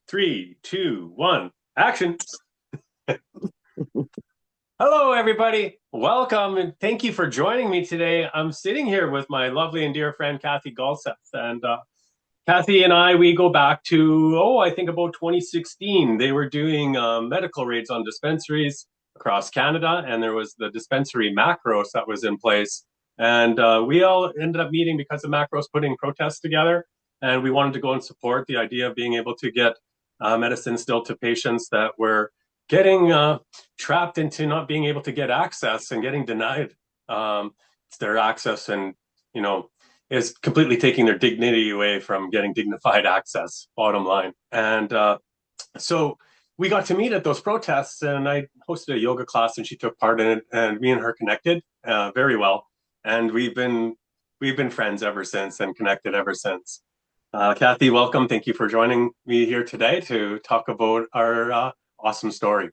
Three, two, one, action. Hello, everybody. Welcome and thank you for joining me today. I'm sitting here with my lovely and dear friend, Kathy Gulseth. And Kathy and we go back to, I think about 2016. They were doing medical raids on dispensaries across Canada, and there was the dispensary macros that was in place. And we all ended up meeting because of macros putting protests together. And we wanted to go and support the idea of being able to get medicine still to patients that were getting trapped into not being able to get access and getting denied their access, and is completely taking their dignity away from getting dignified access, bottom line. And so we got to meet at those protests, and I hosted a yoga class and she took part in it, and me and her connected very well. And we've been friends ever since and connected ever since. Kathy, welcome. Thank you for joining me here today to talk about our awesome story.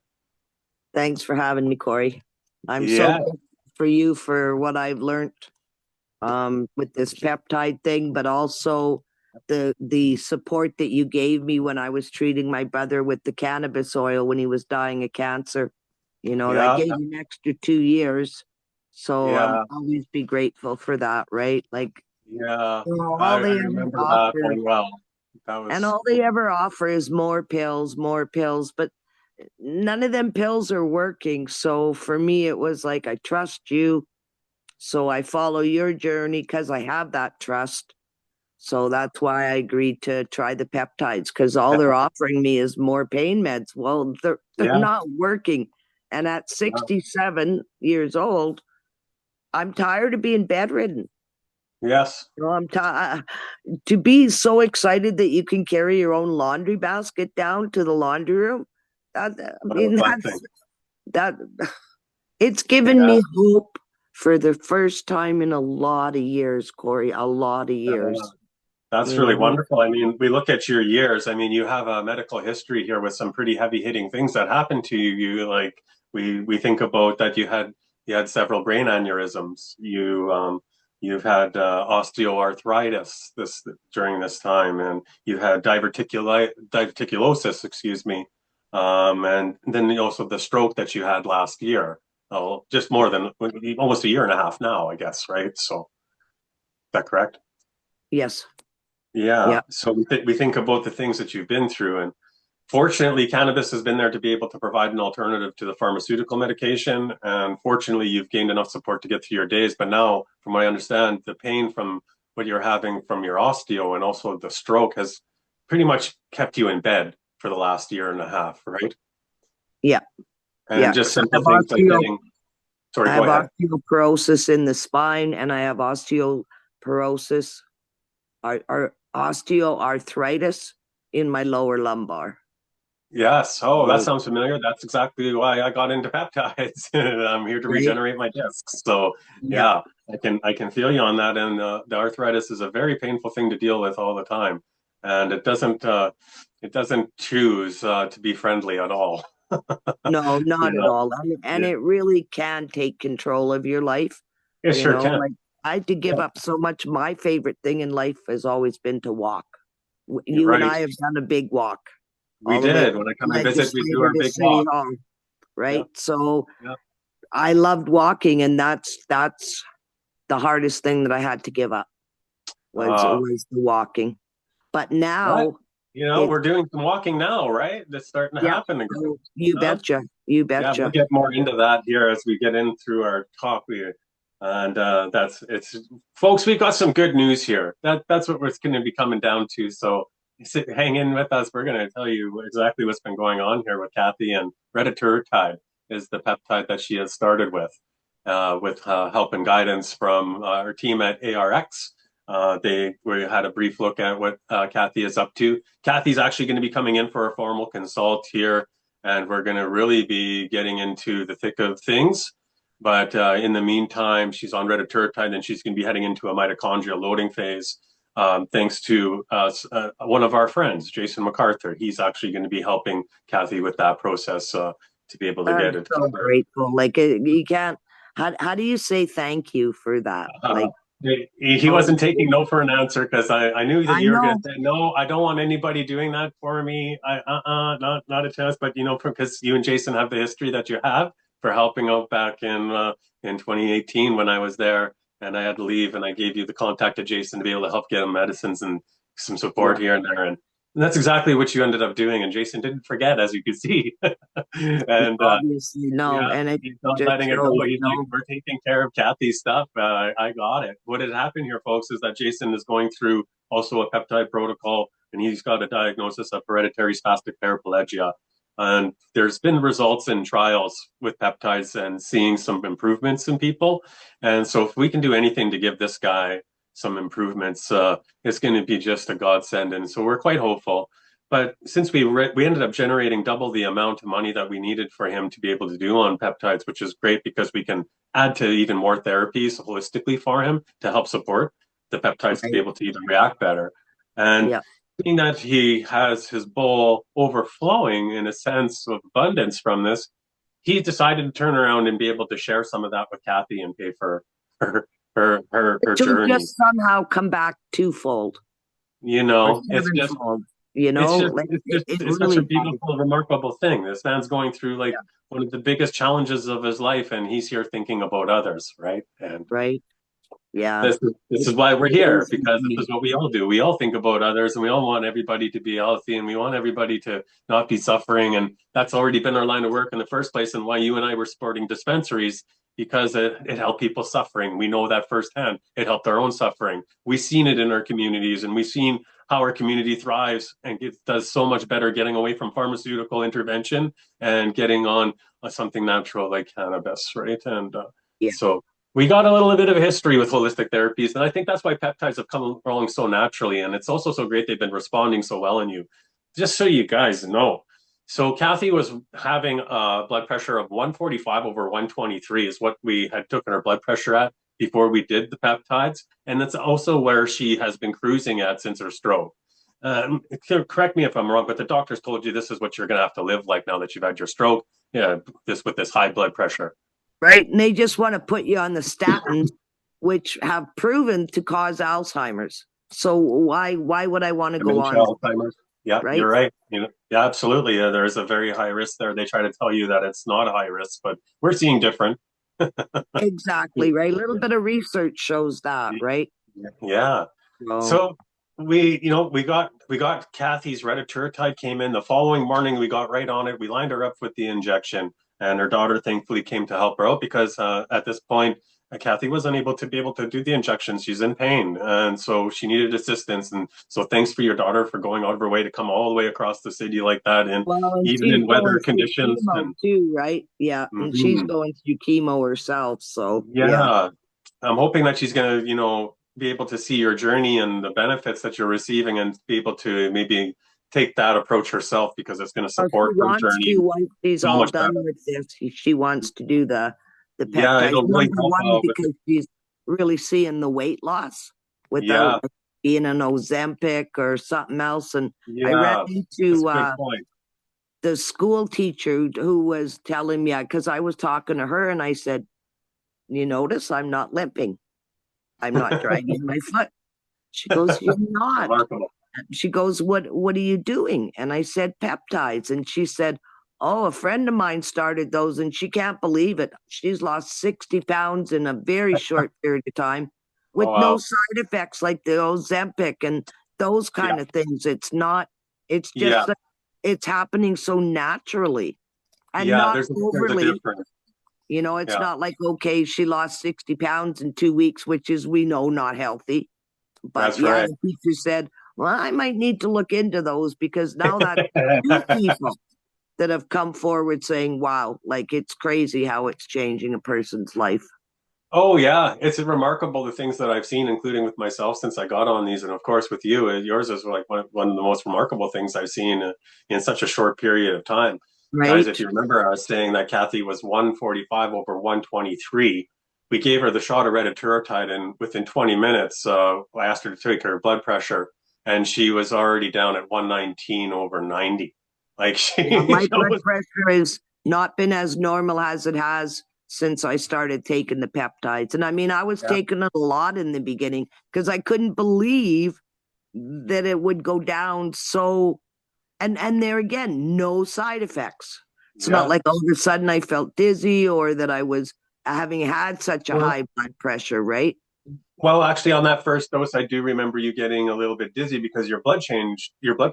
Thanks for having me, Corey. I'm so grateful for you for what I've learned with this peptide thing, but also the support that you gave me when I was treating my brother with the cannabis oil when he was dying of cancer. I gave you an extra 2 years. So I'll always be grateful for that, right? I remember that very well. And all they ever offer is more pills, but none of them pills are working. So for me, it was like, I trust you. So I follow your journey because I have that trust. So that's why I agreed to try the peptides, because all they're offering me is more pain meds. Well, they're not working. And at 67 years old, I'm tired of being bedridden. Yes. I'm to be so excited that you can carry your own laundry basket down to the laundry room. It's given me hope for the first time in a lot of years, Corey, a lot of years. That's really wonderful. I mean, we look at your years. I mean, you have a medical history here with some pretty heavy hitting things that happened to you. Like we think about that you had several brain aneurysms. You've had osteoarthritis during this time, and you had diverticulosis, excuse me, and then also the stroke that you had last year. Oh, just more than almost a year and a half now, I guess, right? So, is that correct? Yes. Yeah. So we think about the things that you've been through, and fortunately, cannabis has been there to be able to provide an alternative to the pharmaceutical medication. And fortunately, you've gained enough support to get through your days. But now, from what I understand, the pain from what you're having from your osteo and also the stroke has pretty much kept you in bed for the last year and a half, right? Yeah. And just simple things like getting... Sorry, go ahead. I have osteoporosis in the spine, and I have osteoporosis, or osteoarthritis in my lower lumbar. Yes. Oh, that sounds familiar. That's exactly why I got into peptides. I'm here to regenerate my discs. So I can feel you on that. And the arthritis is a very painful thing to deal with all the time, and it doesn't choose to be friendly at all. No, not at all. And it really can take control of your life. It sure can. Like, I had to give up so much. My favorite thing in life has always been to walk. You and I have done a big walk. We did. When I come and visit, we do our big walk. Right? So I loved walking, and that's the hardest thing that I had to give up was the walking. But now... we're doing some walking now, right? That's starting to happen again. You betcha. You betcha. Yeah, we'll get more into that here as we get in through our talk. Folks, we've got some good news here. That's what we're going to be coming down to. So hang in with us. We're going to tell you exactly what's been going on here with Kathy. And Retatrutide is the peptide that she has started with help and guidance from our team at ARX. We had a brief look at what Kathy is up to. Kathy's actually going to be coming in for a formal consult here, and we're going to really be getting into the thick of things. But in the meantime, she's on Retatrutide, and she's going to be heading into a mitochondrial loading phase, thanks to one of our friends, Jason MacArthur. He's actually going to be helping Kathy with that process to be able to get it. I'm so grateful. Like, you can't. How do you say thank you for that? He Oh, wasn't taking no for an answer because I knew that I you were going know. to say no. I don't want anybody doing that for me. Not a chance. But because you and Jason have the history that you have for helping out back in 2018 when I was there and I had to leave, and I gave you the contact of Jason to be able to help get him medicines and some support Yeah, here and there, and that's exactly what you ended up doing. And Jason didn't forget, as you could see, and obviously no, yeah, and it he's not just letting it shows, go. He's like, we're taking care of Kathy's stuff. I got it. What had happened here, folks, is that Jason is going through also a peptide protocol, and he's got a diagnosis of hereditary spastic paraplegia. And there's been results in trials with peptides and seeing some improvements in people. And so, if we can do anything to give this guy some improvements, it's going to be just a godsend. And so, we're quite hopeful. But since we ended up generating double the amount of money that we needed for him to be able to do on peptides, which is great because we can add to even more therapies holistically for him to help support the peptides to be right? able to even react better. And Yeah. seeing that he has his bowl overflowing in a sense of abundance from this, he decided to turn around and be able to share some of that with Kathy and pay for her It will journey. just somehow come back twofold or It's just sevenfold. it's just Like it's just it it's such a really does. beautiful, remarkable thing. This man's going through like Yeah. one of the biggest challenges of his life, and he's here thinking about others, right? And Right. Yeah. this is It why we're here, is because this indeed. is what we all do. We all think about others, and we all want everybody to be healthy, and we want everybody to not be suffering. And that's already been our line of work in the first place, and why you and I were supporting dispensaries, because it helped people suffering. We know that firsthand. It helped our own suffering. We've seen it in our communities, and we've seen how our community thrives and it does so much better getting away from pharmaceutical intervention and getting on something natural like cannabis, right? And Yeah. so we got a little bit of a history with holistic therapies, and I think that's why peptides have come along so naturally. And it's also so great they've been responding so well in you. Just so you guys know, so Kathy was having a blood pressure of 145 over 123 is what we had taken her blood pressure at before we did the peptides, and that's also where she has been cruising at since her stroke. Correct me if I'm wrong, but the doctors told you this is what you're going to have to live like now that you've had your stroke. Yeah, this with this high blood pressure. Right. And they just want to put you on the statins, which have proven to cause Alzheimer's. So why would I want to go Dementia, on? Alzheimer's. Yeah, you're Right. right. Yeah, absolutely. There is a very high risk there. They try to tell you that it's not a high risk, but we're seeing different. Exactly. Right. A little bit of research shows that. Right. Yeah. So So we got Kathy's Retatrutide came in the following morning. We got right on it. We lined her up with the injection, and her daughter thankfully came to help her out because at this point, Kathy was unable to be able to do the injection. She's in pain, and so she needed assistance. And so thanks for your daughter for going out of her way to come all the way across the city like that, and well, and even she's in going weather through conditions. chemo And too, right? Yeah. And she's mhm. going through chemo herself. So yeah. Yeah, I'm hoping that she's going to, be able to see your journey and the benefits that you're receiving and be able to maybe take that approach herself because it's going to Oh, she support her wants journey to once she's so all much done better. with this. She wants to do the Yeah, peptides. it'll really Number help one, out with because she's really seeing the weight loss without yeah, like, being an Ozempic or something else. And I ran yeah. That's into a good point. the school teacher who was telling me because I was talking to her and I said, "You notice I'm not limping. I'm not dragging my foot." She goes, "You're not." Remarkable. She goes, what are you doing? And I said, peptides. And she said, oh, a friend of mine started those and she can't believe it. She's lost 60 pounds in a very short period of time with Oh no wow. side effects like the Ozempic and those Yeah, kind of things. It's yeah, just that it's happening so naturally and yeah. not There's a overly. difference. It's Yeah, not like, okay, she lost 60 pounds in 2 weeks, which is, we know, not healthy. But that's yeah, right. the teacher said, well, I might need to look into those because now that two people that have come forward saying, wow, like it's crazy how it's changing a person's life. Oh yeah, it's remarkable the things that I've seen, including with myself since I got on these, and of course with you. Yours is like one of the most remarkable things I've seen in such a short period of time. Guys, Right? if you remember, I was saying that Kathy was 145 over 123. We gave her the shot of Retatrutide, and within 20 minutes, I asked her to take her blood pressure, and she was already down at 119 over 90. Like Yeah, she my blood was, pressure has not been as normal as it has since I started taking the peptides. And I mean, I was Yeah. taking it a lot in the beginning because I couldn't believe that it would go down so, and there again, no side effects. It's not Yeah. like all of a sudden I felt dizzy or that I was having had such a Well, high blood pressure, right? well, actually, on that first dose, I do remember you getting a little bit dizzy because your blood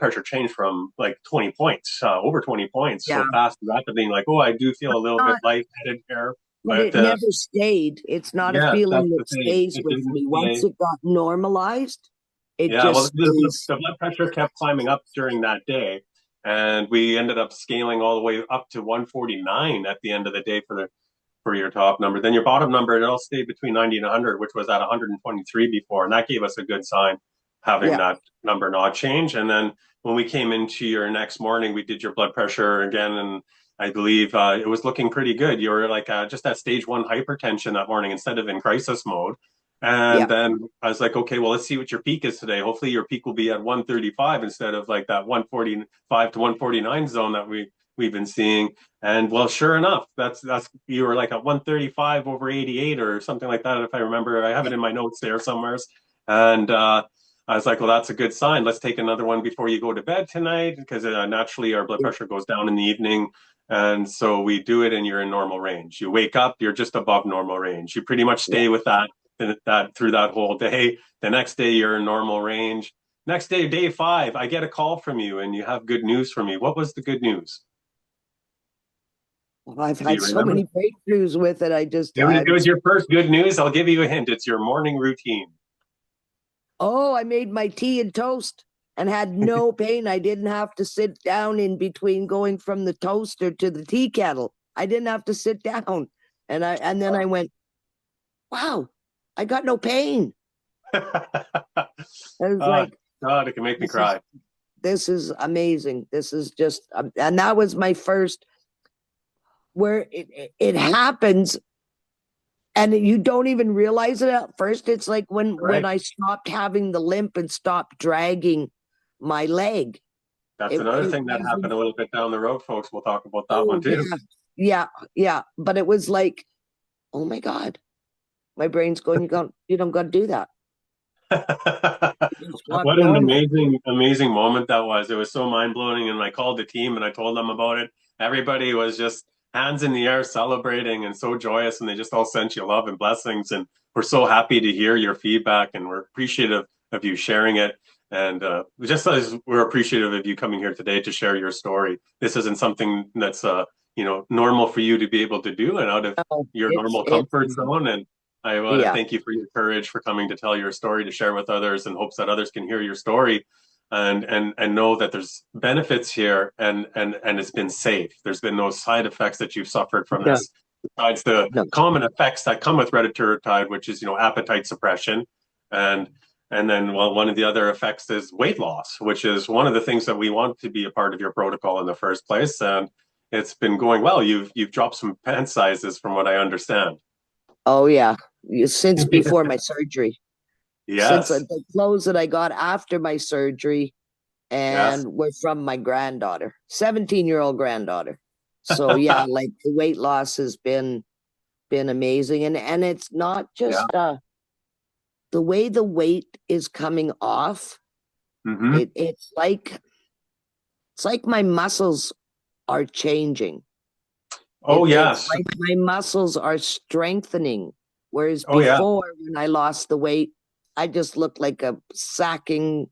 pressure changed from like 20 points, over 20 points, Yeah. so fast and rapidly. Like, oh, I do feel a little bit Not, lightheaded here, but but it never stayed. It's not a yeah, feeling that's that the thing. stays It with didn't me. Once stay. it got normalized, it Yeah, well, just stays. the blood pressure kept climbing up during that day, and we ended up scaling all the way up to 149 at the end of the day for your top number. Then your bottom number, it all stayed between 90 and 100, which was at 123 before, and that gave us a good sign having Yeah. that number not change. And then when we came into your next morning, we did your blood pressure again, and I believe it was looking pretty good. You were like just at stage one hypertension that morning instead of in crisis mode. Yeah. And then I was like, okay, well, let's see what your peak is today. Hopefully, your peak will be at 135 instead of like that 145 to 149 zone that we've been seeing. And well, sure enough, that's you were like at 135 over 88 or something like that, if I remember. I have it in my notes there somewhere. And I was like, well, that's a good sign. Let's take another one before you go to bed tonight, because naturally our blood Yeah. pressure goes down in the evening. And so we do it, and you're in normal range. You wake up, you're just above normal range. You pretty much Yeah. stay with that through that whole day. The next day, you're in normal range. Next day, day five, I get a call from you, and you have good news for me. What was the good news? Well, I've Do had you so remember? many breakthroughs with it. It was your first good news. I'll give you a hint. It's your morning routine. oh, I made my tea and toast and had no pain. I didn't have to sit down in between going from the toaster to the tea kettle. I didn't have to sit down. And then I went, wow, I got no pain. I was Oh, like, God, it can make me this is cry. this is amazing. This is just and that was my first where it happens and you don't even realize it at first. It's like when Right. I stopped having the limp and stopped dragging my leg. That's another It thing that happened wasn't. a little bit down the road, folks. We'll talk about that one Oh too. yeah, yeah. But it was like, oh my god, my brain's going. You don't got to do that. You just walk What an normal. amazing moment that was. It was so mind-blowing. And I called the team and I told them about it. Everybody was just hands in the air celebrating and so joyous. And they just all sent you love and blessings. And we're so happy to hear your feedback, and we're appreciative of you sharing it. And just as we're appreciative of you coming here today to share your story. This isn't something that's normal for you to be able to do and out of Oh, your it's normal comfort zone. And I want to yeah, thank you for your courage for coming to tell your story, to share with others, in hopes that others can hear your story and know that there's benefits here, and it's been safe. There's been no side effects that you've suffered from no, this, besides the no. common effects that come with retatrutide, which is appetite suppression, and then one of the other effects is weight loss, which is one of the things that we want to be a part of your protocol in the first place. And it's been going well. You've dropped some pant sizes from what I understand. Oh yeah, since before my surgery, since Yes. the clothes that I got after my surgery Yes. and were from my granddaughter, 17-year-old granddaughter. So yeah, like the weight loss has been amazing, and it's not Yeah. just the way the weight is coming off. Hmm. It's like my muscles are changing. Oh, It's yes. like my muscles are strengthening. Whereas Oh, yeah. before, when I lost the weight, I just looked like a sagging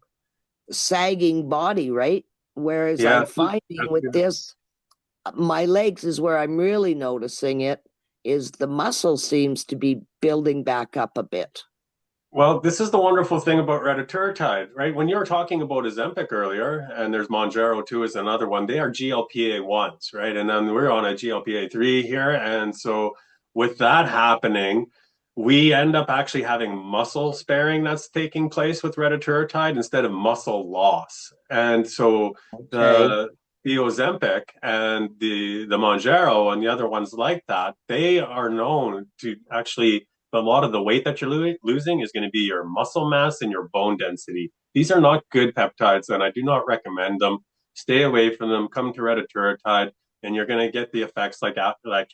body, right? Whereas I'm Yeah. finding That's with good. this, my legs is where I'm really noticing it, is the muscle seems to be building back up a bit. Well, this is the wonderful thing about retatrutide, right? When you were talking about Ozempic earlier, and there's Monjaro too is another one, they are GLPA-1s, right? And then we're on a GLPA-3 here. And so with that happening, we end up actually having muscle sparing that's taking place with retatrutide instead of muscle loss. And so Okay. the Ozempic and the Monjaro and the other ones like that, they are known to actually a lot of the weight that you're losing is going to be your muscle mass and your bone density. These are not good peptides, and I do not recommend them. Stay away from them. Come to retatrutide, and you're going to get the effects like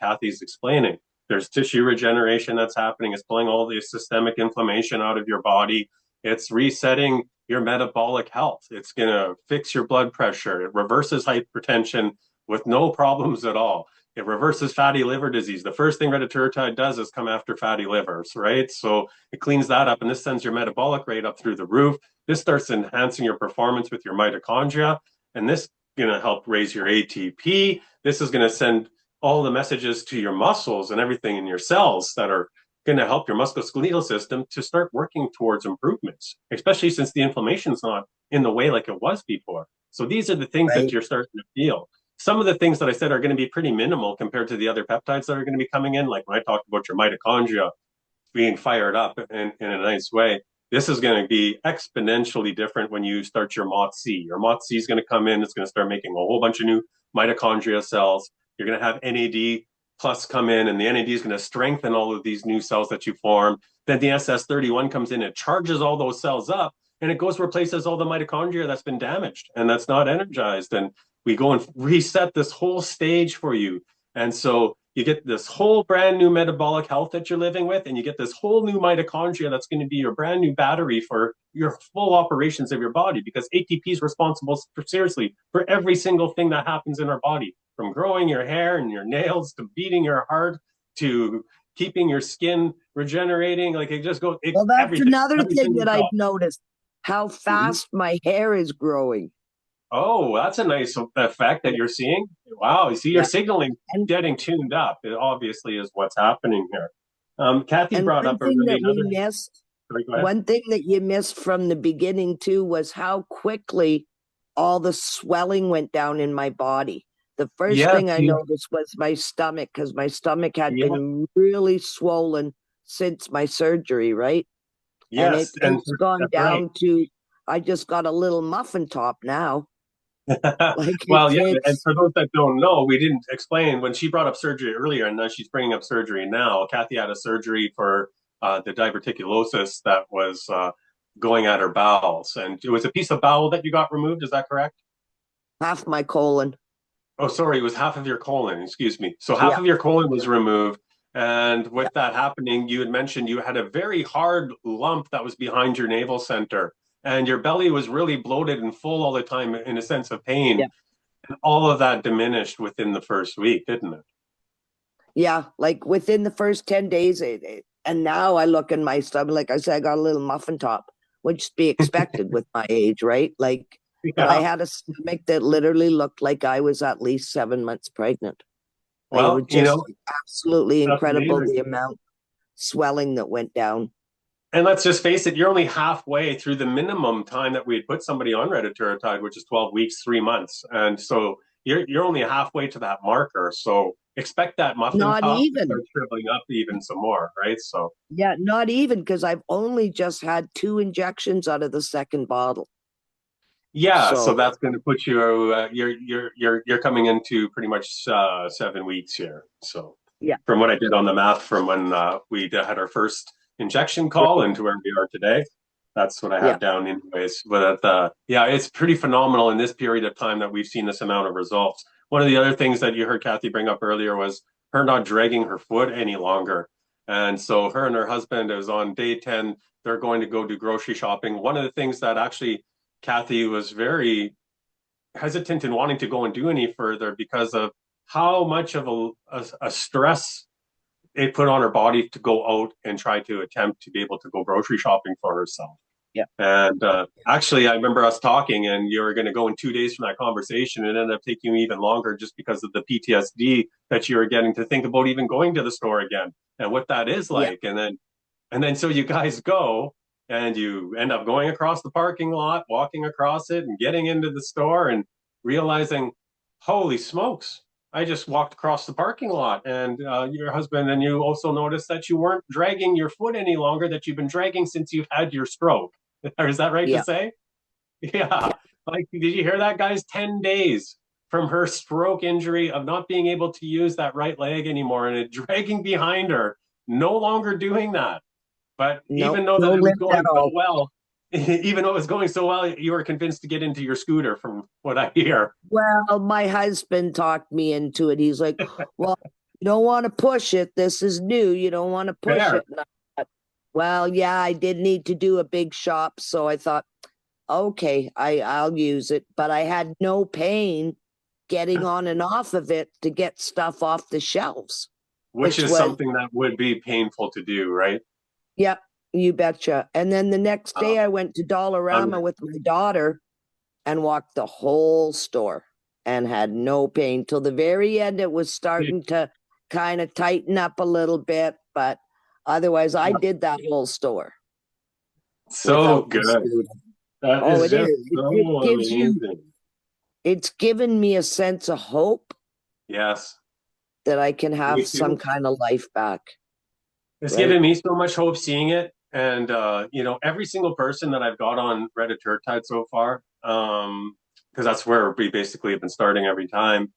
Kathy's explaining. There's tissue regeneration that's happening. It's pulling all the systemic inflammation out of your body. It's resetting your metabolic health. It's going to fix your blood pressure. It reverses hypertension with no problems at all. It reverses fatty liver disease. The first thing Retatrutide does is come after fatty livers, right? So it cleans that up, and this sends your metabolic rate up through the roof. This starts enhancing your performance with your mitochondria, and this is going to help raise your ATP. This is going to send all the messages to your muscles and everything in your cells that are going to help your musculoskeletal system to start working towards improvements, especially since the inflammation is not in the way like it was before. So these are the things that Right. you're starting to feel. Some of the things that I said are going to be pretty minimal compared to the other peptides that are going to be coming in. Like when I talked about your mitochondria being fired up in a nice way, this is going to be exponentially different when you start your MOTS-C. Your MOTS-C is going to come in. It's going to start making a whole bunch of new mitochondria cells. You're going to have NAD plus come in, and the NAD is going to strengthen all of these new cells that you form. Then the SS31 comes in, it charges all those cells up, and it goes replaces all the mitochondria that's been damaged and that's not energized. And we go and reset this whole stage for you. And so you get this whole brand new metabolic health that you're living with, and you get this whole new mitochondria that's going to be your brand new battery for your full operations of your body, because ATP is responsible for, seriously, for every single thing that happens in our body, from growing your hair and your nails to beating your heart to keeping your skin regenerating. Like it just goes, Well, that's everything, another every thing single that I've job. noticed, how Mm-hmm. fast my hair is growing. Oh, that's a nice effect that you're seeing. Wow, you see, your Yeah. signaling And getting tuned up. It obviously is what's happening here. Kathy and brought one up a thing really that we another. missed, Sorry, go ahead. one thing that you missed from the beginning too was how quickly all the swelling went down in my body. The first Yes, thing I noticed was my stomach, because my stomach had yeah, been really swollen since my surgery, right? And yes, and it's gone that's right. down to, I just got a little muffin top now. Like Well, yeah, and it's for those that don't know, we didn't explain when she brought up surgery earlier, and now she's bringing up surgery now. Kathy had a surgery for the diverticulosis that was going at her bowels, and it was a piece of bowel that you got removed. Is that correct? half my colon. Oh, sorry, it was half of your colon. Excuse me. So half Yeah, of your colon was removed, and yeah, with that happening, you had mentioned you had a very hard lump that was behind your navel center, and your belly was really bloated and full all the time in a sense of pain. yeah, All of that diminished within the first week, didn't it? yeah. Like within the first 10 days, and now I look in my stomach, like I said, I got a little muffin top, which be expected with my age, right? Like, but I Yeah. had a stomach that literally looked like I was at least 7 months pregnant. Like, it was Well, just absolutely that's incredible amazing. the amount swelling that went down. And let's just face it, you're only halfway through the minimum time that we had put somebody on Retatrutide, which is 12 weeks, 3 months. And so you're only halfway to that marker. So expect that muffin Not top to even. start shriveling up even some more, right? So Yeah, not even, because I've only just had 2 injections out of the second bottle. yeah, so So that's going to put you you're coming into pretty much 7 weeks here. So yeah, from what I did on the math from when we had our first injection call right. into where we are today, that's what I Yeah, have down anyways. But yeah, it's pretty phenomenal in this period of time that we've seen this amount of results. One of the other things that you heard Kathy bring up earlier was her not dragging her foot any longer. And so her and her husband is on day 10. They're going to go do grocery shopping. One of the things that actually Kathy was very hesitant in wanting to go and do any further because of how much of a stress it put on her body to go out and try to attempt to be able to go grocery shopping for herself. yeah, And actually, I remember us talking, and you were going to go in 2 days from that conversation. It ended up taking you even longer just because of the PTSD that you were getting to think about even going to the store again and what that is yeah. like. And then so you guys go and you end up going across the parking lot, walking across it and getting into the store and realizing, holy smokes, I just walked across the parking lot. And your husband and you also noticed that you weren't dragging your foot any longer, that you've been dragging since you've had your stroke. Is that right to Yeah. say? Yeah. Like, did you hear that, guys? 10 days from her stroke injury of not being able to use that right leg anymore and it dragging behind her, no longer doing that. But No, even though that no it was lift going at so all. well, even though it was going so well, you were convinced to get into your scooter from what I hear. Well, my husband talked me into it. He's like, well, you don't want to push it. This is new. You don't want to push Fair. it. And I thought, well, yeah, I did need to do a big shop. So I thought, okay, I'll use it. But I had no pain getting on and off of it to get stuff off the shelves, Which which is was, something that would be painful to do, right? yep, you betcha. And then the next Uh, day I went to Dollarama hungry. with my daughter and walked the whole store and had no pain till the very end. It was starting to kind of tighten up a little bit, but otherwise I did that whole store So without the good. scooter. That Oh, is it just is. It so gives you, amazing. it's given me a sense of hope Yes, that I can have me some too. kind of life back, It's right? given me so much hope seeing it. And every single person that I've got on Retatrutide so far, because that's where we basically have been starting every time.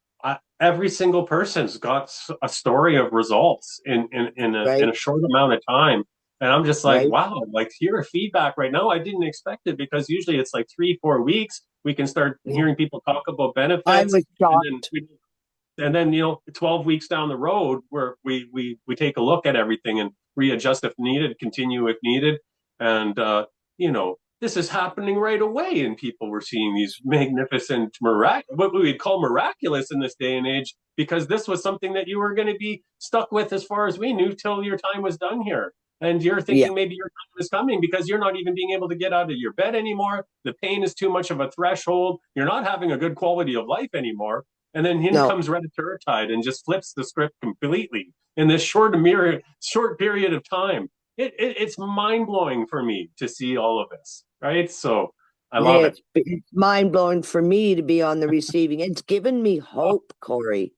Every single person's got a story of results in Right, a short amount of time. And I'm just like, right. wow, like hear feedback right now. I didn't expect it because usually it's like 3, 4 weeks. We can start Yeah. hearing people talk about I benefits, was and then shocked. we 12 weeks down the road where we take a look at everything and readjust if needed, continue if needed. And this is happening right away, and people were seeing these magnificent what we'd call miraculous in this day and age, because this was something that you were going to be stuck with as far as we knew till your time was done here. And you're Yeah, thinking maybe your time is coming because you're not even being able to get out of your bed anymore. The pain is too much of a threshold. You're not having a good quality of life anymore. And then in no, comes Retatrutide and just flips the script completely in this short period of time. It's mind blowing for me to see all of this, right? So I love it. it's mind blowing for me to be on the receiving. It's given me hope, Corey.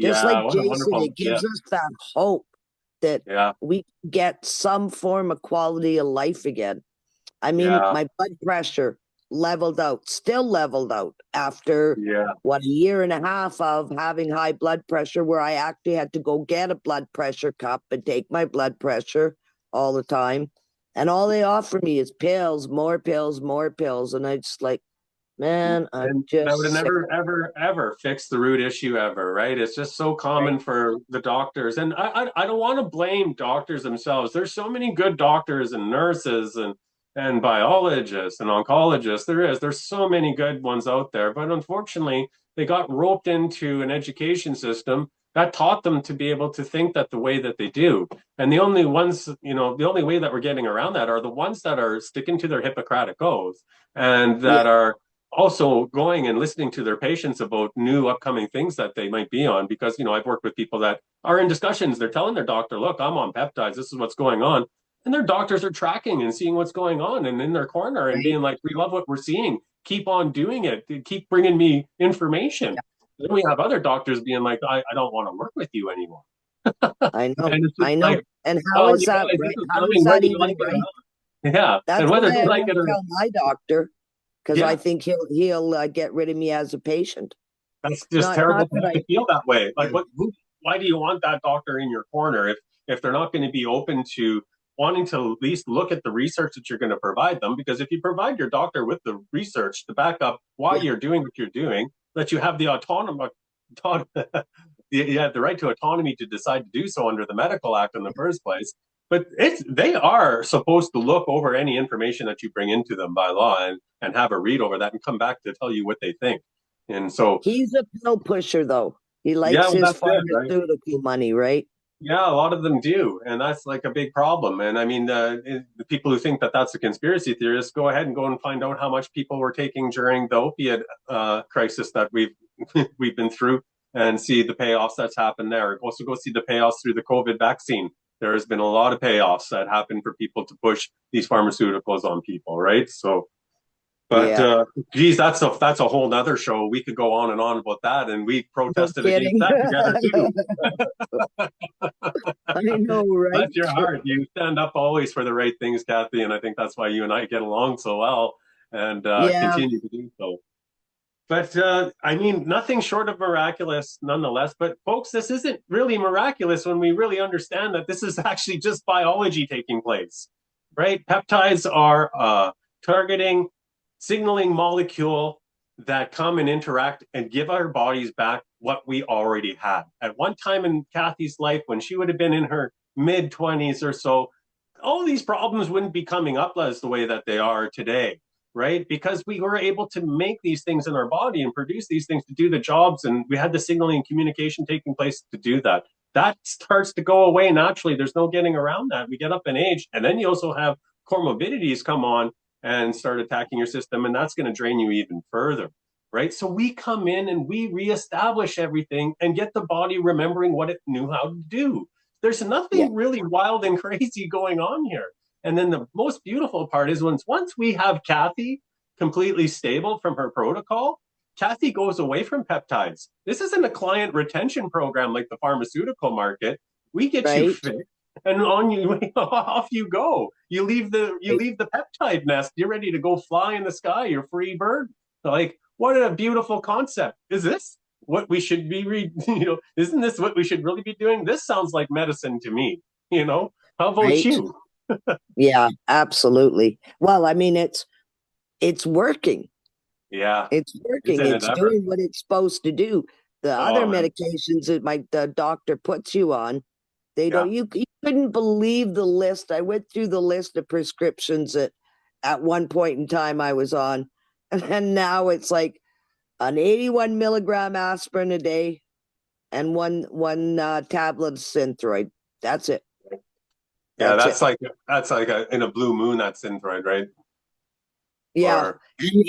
Just Yeah, like what a Jason, wonderful it gives gift. us that hope that Yeah, we get some form of quality of life again. I mean, yeah, my blood pressure leveled out, still leveled out after yeah. what, a year and a half of having high blood pressure, where I actually had to go get a blood pressure cup and take my blood pressure all the time. And all they offer me is pills, more pills, more pills. And I just like, man, I'm And that would have just sick never, of ever, ever fixed the root issue ever, right? It's just so it. Right? common for the doctors. And I don't want to blame doctors themselves. There's so many good doctors and nurses and biologists and oncologists. There's so many good ones out there. But unfortunately, they got roped into an education system that taught them to be able to think that the way that they do. And the only ones, the only way that we're getting around that are the ones that are sticking to their Hippocratic oath and Yeah, that are also going and listening to their patients about new upcoming things that they might be on, because I've worked with people that are in discussions. They're telling their doctor, look, I'm on peptides, this is what's going on, and their doctors are tracking and seeing what's going on and in their corner and right. being like, we love what we're seeing, keep on doing it, keep bringing me information. Yeah, Then we have other doctors being like, I don't want to work with you anymore. I know, And it's just I know. like, And how well, is you that guys, this right? is How is coming that whether you even like it or right? not. Yeah, and That's whether why they I like it won't or tell my doctor, because I yeah, think he'll get rid of me as a patient. that's just Not terrible to that have I, to feel that way. yeah, Like, why do you want that doctor in your corner if they're not going to be open to wanting to at least look at the research that you're going to provide them? Because if you provide your doctor with the research to back up why yeah, you're doing what you're doing, that you have the autonomy, you have the right to autonomy to decide to do so under the Medical Act in the first place. But they are supposed to look over any information that you bring into them by law and have a read over that and come back to tell you what they think. And so, he's a pill pusher though. He yeah, likes well, his that's it, right? pharmaceutical money, right? Yeah, a lot of them do, and that's like a big problem. And I mean, the people who think that that's a conspiracy theorist, go ahead and go and find out how much people were taking during the opiate crisis that we've we've been through, and see the payoffs that's happened there. Also, go see the payoffs through the COVID vaccine. There has been a lot of payoffs that happen for people to push these pharmaceuticals on people, right? So but Yeah. geez, that's a whole nother show. We could go on and on about that, and we No protested against kidding. that together too. I know, right? Bless your heart. You stand up always for the right things, Kathy, and I think that's why you and I get along so well and Yeah. continue to do so. But I mean, nothing short of miraculous, nonetheless. But folks, this isn't really miraculous when we really understand that this is actually just biology taking place, right? Peptides are targeting signaling molecule that come and interact and give our bodies back what we already had. At one time in Kathy's life, when she would have been in her mid 20s or so, all these problems wouldn't be coming up as the way that they are today, right? Because we were able to make these things in our body and produce these things to do the jobs, and we had the signaling and communication taking place to do that. That starts to go away naturally. There's no getting around that. We get up in age, and then you also have comorbidities come on and start attacking your system, and that's going to drain you even further, right? So we come in and we reestablish everything and get the body remembering what it knew how to do. There's Yeah. nothing really wild and crazy going on here. And then the most beautiful part is once we have Kathy completely stable from her protocol, Kathy goes away from peptides. This isn't a client retention program like the pharmaceutical market. We get you Right. fit and on you off you go. You leave Right. the peptide nest. You're ready to go fly in the sky. You're free bird. Like, what a beautiful concept. Is this what we should be isn't this what we should really be doing? This sounds like medicine to me. How about Right. you? Yeah, absolutely. Well, I mean, it's working. Yeah, It's working. isn't it It's ever? doing what it's supposed to do. The other Oh man. medications that the doctor puts you on, they Yeah. don't. You couldn't believe the list. I went through the list of prescriptions that at one point in time I was on, and now it's like an 81 milligram aspirin a day and one tablet of Synthroid. That's it. Yeah, That's it. that's like in a blue moon, that's Synthroid, right? Yeah. Or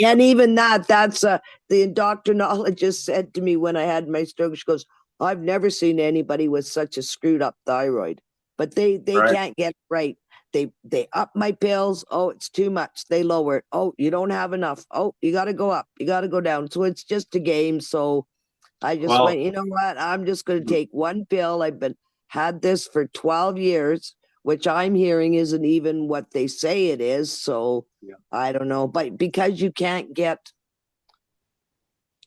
And even that's the endocrinologist said to me when I had my stroke, she goes, I've never seen anybody with such a screwed up thyroid. But they right. can't get it right. They up my pills. Oh, it's too much. They lower it. Oh, you don't have enough. Oh, you gotta go up. You gotta go down. So it's just a game. So I just Well, went, you know what? I'm just gonna take one pill. I've been had this for 12 years, which I'm hearing isn't even what they say it is. So yeah, I don't know. But because you can't get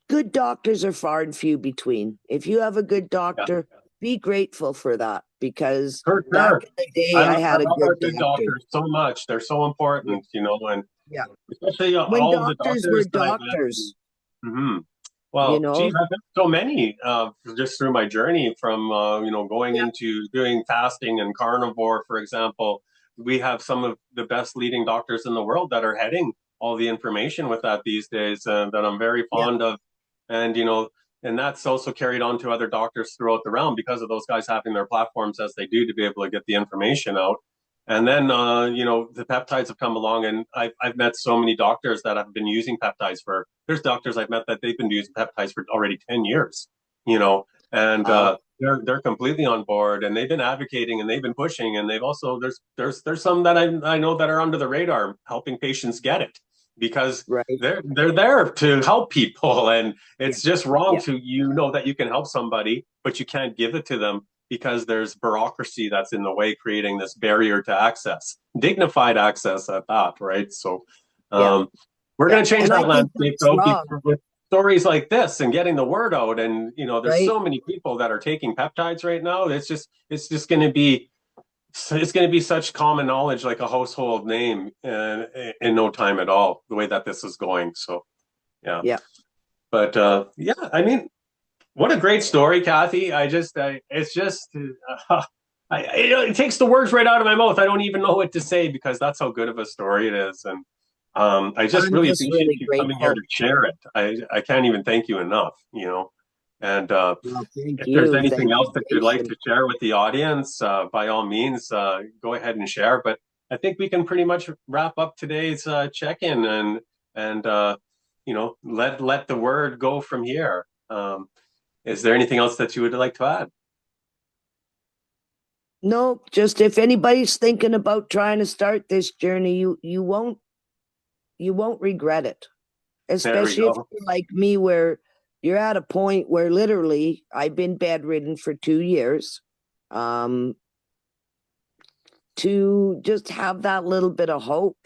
good doctors are far and few between. If you have a good yeah, doctor, be grateful for that because for back sure. in the day, I I had a love good our good doctor. doctors so much. They're so Yeah. important, and Yeah. especially When all of the doctors were doctors that I've met. doctors, Hmm. you Well, know, geez, I've met so many just through my journey from going yeah, into doing fasting and carnivore, for example. We have some of the best leading doctors in the world that are heading all the information with that these days, that I'm very yeah, fond of, and and that's also carried on to other doctors throughout the realm because of those guys having their platforms as they do to be able to get the information out. And then, the peptides have come along, and I've met so many doctors that have been using peptides for. There's doctors I've met that they've been using peptides for already 10 years, and wow, they're completely on board, and they've been advocating and they've been pushing, and they've also there's some that I know that are under the radar helping patients get it because right, they're there to help people, and yeah, it's just wrong yeah, to that you can help somebody, but you can't give it to them because there's bureaucracy that's in the way, creating this barrier to access, dignified access at that, right? So, yeah, um, we're yeah. going to change And I that think landscape that's though, wrong, with stories like this and getting the word out. And there's right? so many people that are taking peptides right now. It's just going to be such common knowledge, like a household name, in no time at all. The way that this is going, so yeah. Yeah. But yeah, I mean, what a great story, Kathy. It's just, it takes the words right out of my mouth. I don't even know what to say because that's how good of a story it is. And I just I'm really just appreciate really you coming here grateful. to share it. I can't even thank you enough. And Well, thank if there's you. anything Thank else you, that you'd like Jason. to share with the audience, by all means, go ahead and share. But I think we can pretty much wrap up today's check-in and let the word go from here. Is there anything else that you would like to add? No, just if anybody's thinking about trying to start this journey, you won't regret it. There we Especially if go. you're like me, where you're at a point where literally I've been bedridden for 2 years. Um, to just have that little bit of hope.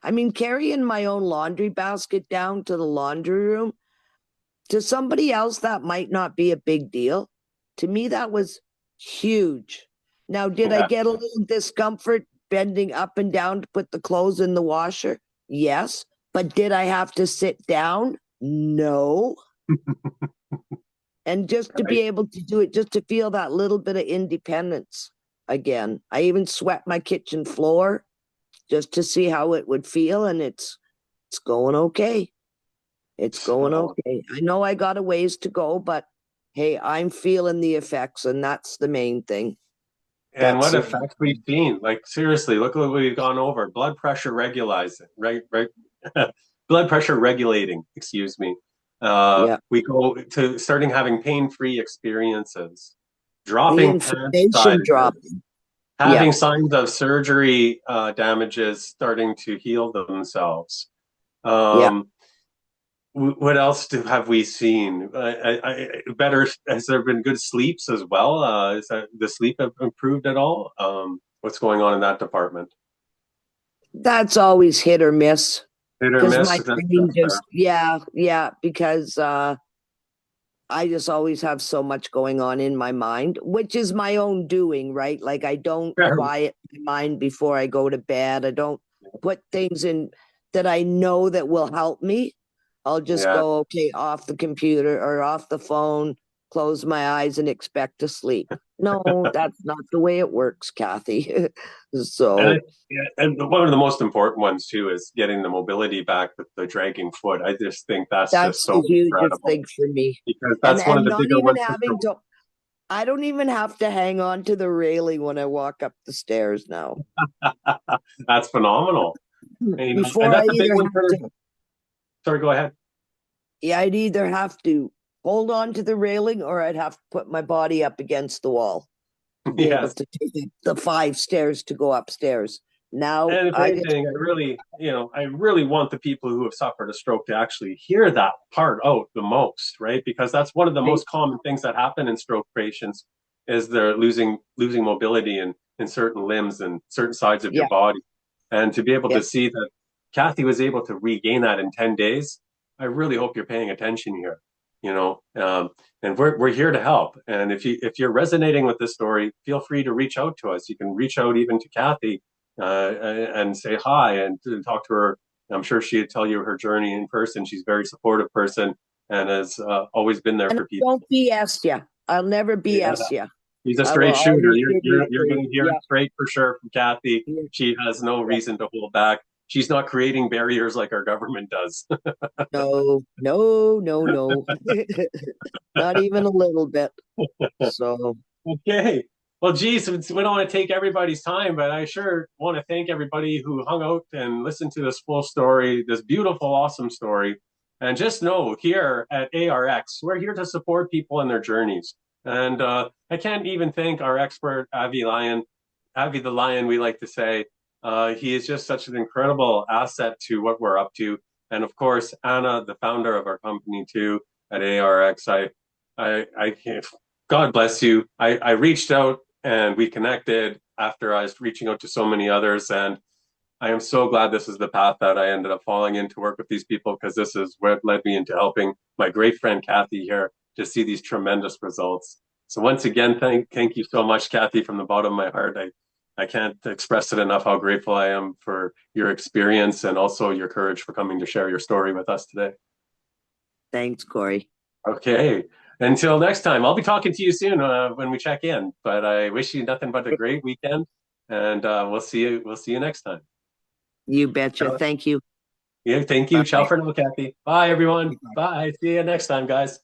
I mean, carrying my own laundry basket down to the laundry room, to somebody else, that might not be a big deal. To me, that was huge. Now, did I Yeah. get a little discomfort bending up and down to put the clothes in the washer? Yes. But did I have to sit down? No. And just to be Right. able to do it, just to feel that little bit of independence again. I even swept my kitchen floor just to see how it would feel, and it's going okay. It's going So, okay. I know I got a ways to go, but hey, I'm feeling the effects, and that's the main thing. and That's what the effects we've seen. Like seriously, look at what we've gone over. Blood pressure regulating, right? Blood pressure regulating, excuse me. yeah. We go to starting having pain-free experiences, The dropping pant inflammation sizes, dropping. Yeah. having signs of surgery damages starting to heal themselves. Yeah. Um, what else have we seen? Better, has there been good sleeps as well? Is that the sleep have improved at all? What's going on in that department? That's always hit or miss Hit or because miss? my brain That's fair. just, yeah, because I just always have so much going on in my mind, which is my own doing, right? Like I don't Fair. quiet my mind before I go to bed. I don't put things in that I know that will help me. I'll just Yeah. go, okay, off the computer or off the phone, close my eyes and expect to sleep. No, that's not the way it works, Kathy. And So yeah, and one of the most important ones too is getting the mobility back with the dragging foot. I just think that's just that's so the hugest incredible thing for me. because And that's one of and the not bigger even ones for having sure. to I don't even have to hang on to the railing when I walk up the stairs now. That's phenomenal. And Before I that's a big either one have for. to, Sorry, go ahead. yeah, I'd either have to hold on to the railing or I'd have to put my body up against the wall to be able Yes. to take the 5 stairs to go upstairs. Now And if I just, anything, I really want the people who have suffered a stroke to actually hear that part out the most, right? Because that's one of the most common things that happen in stroke patients is they're losing mobility in certain limbs and certain sides of your yeah, body. And to be able yeah. to see that Kathy was able to regain that in 10 days, I really hope you're paying attention here, you know. And we're here to help. And if you're resonating with this story, feel free to reach out to us. You can reach out even to Kathy and say hi and talk to her. I'm sure she'd tell you her journey in person. She's a very supportive person and has always been there And for people. don't BS you. I'll never Yeah, BS you. she's a I will straight shooter. always You're give you you're the you're truth. going to hear Yeah, it straight for sure from Kathy. yeah, She has no yeah. reason to hold back. She's not creating barriers like our government does. No, no, no, no. Not even a little bit. So Okay. Well, geez, we don't want to take everybody's time, but I sure want to thank everybody who hung out and listened to this full story, this beautiful, awesome story. And just know here at ARX, we're here to support people in their journeys. And I can't even thank our expert, Avi the Lion, we like to say. He is just such an incredible asset to what we're up to. And of course, Anna, the founder of our company too at ARX. I can't, God bless you. I reached out and we connected after I was reaching out to so many others. And I am so glad this is the path that I ended up falling in to work with these people because this is what led me into helping my great friend Kathy here to see these tremendous results. So once again, thank you so much, Kathy, from the bottom of my heart. I can't express it enough how grateful I am for your experience and also your courage for coming to share your story with us today. thanks, Corey. Okay. Until next time, I'll be talking to you soon when we check in. But I wish you nothing but a great weekend, and we'll see you. We'll see you next time. You betcha. Ciao. Thank you. Yeah, thank you. Ciao Bye. for now, Kathy. Bye, everyone. Bye. See you next time, guys.